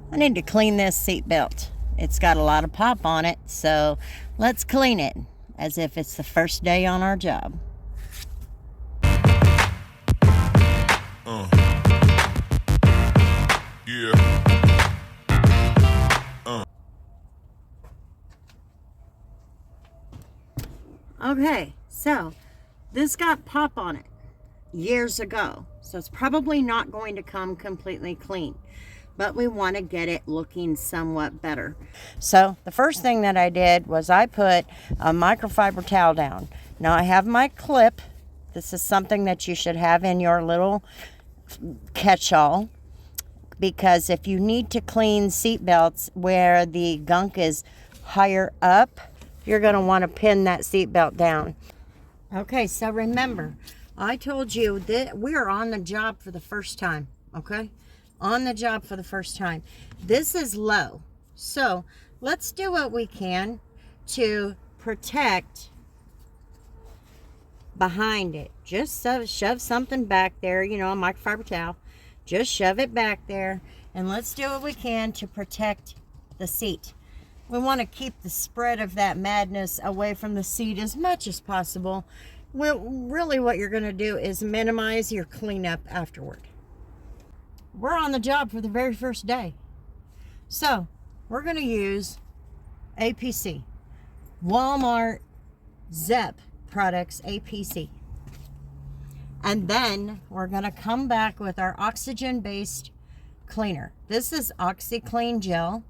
I need to clean this seat belt. It's got a lot of pop on it, so let's clean it as if it's the first day on our job. Yeah. Okay, so this got pop on it years ago, so it's probably not going to come completely clean, but we want to get it looking somewhat better. So the first thing that I did was I put a microfiber towel down. Now I have my clip. This is something that you should have in your little catch-all, because if you need to clean seat belts where the gunk is higher up, you're going to want to pin that seat belt down. Okay, so remember, I told you that we are on the job for the first time, okay? On the job for the first time. This is low, so let's do what we can to protect behind it. Just shove something back there, you know, a microfiber towel. Just shove it back there, and let's do what we can to protect the seat. We want to keep the spread of that madness away from the seat as much as possible. Well, really what you're going to do is minimize your cleanup afterward. We're on the job for the very first day. So we're going to use APC, Walmart Zep Products APC. And then we're going to come back with our oxygen-based cleaner. This is OxiClean Gel,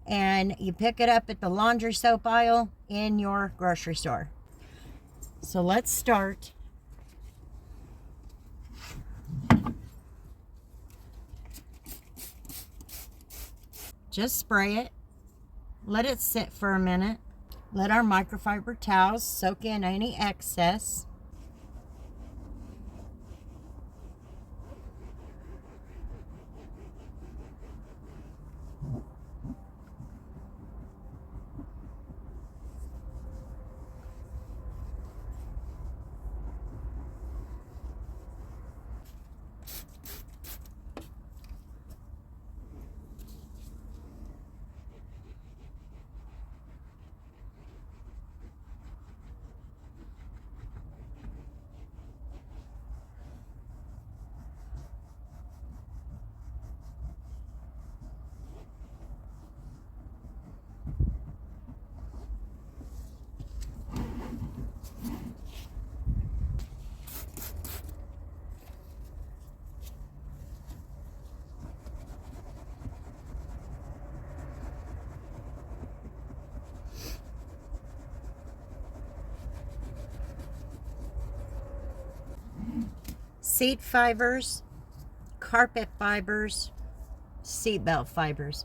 and you pick it up at the laundry soap aisle in your grocery store. So let's start. Just spray it. Let it sit for a minute. Let our microfiber towels soak in any excess. Seat fibers, carpet fibers, seatbelt fibers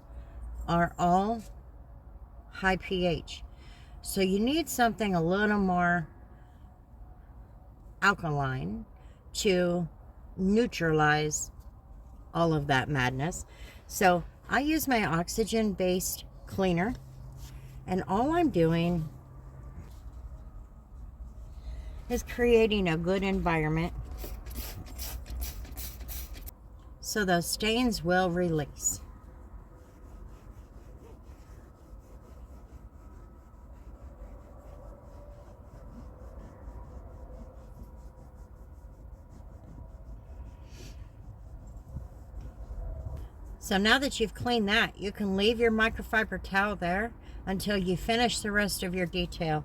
are all high pH. So you need something a little more alkaline to neutralize all of that madness. So I use my oxygen-based cleaner, and all I'm doing is creating a good environment so those stains will release. So now that you've cleaned that, you can leave your microfiber towel there until you finish the rest of your detail.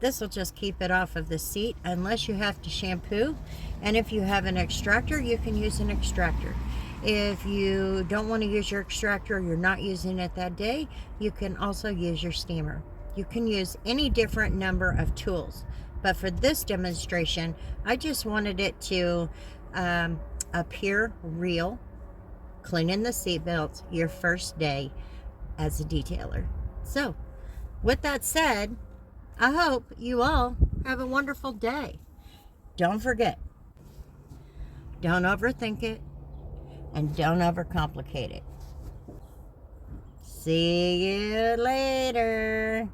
This will just keep it off of the seat unless you have to shampoo. And if you have an extractor, you can use an extractor. If you don't want to use your extractor or you're not using it that day, you can also use your steamer. You can use any different number of tools. But for this demonstration, I just wanted it to appear real, cleaning the seat belts your first day as a detailer. So, with that said, I hope you all have a wonderful day. Don't forget, don't overthink it, and don't overcomplicate it. See you later.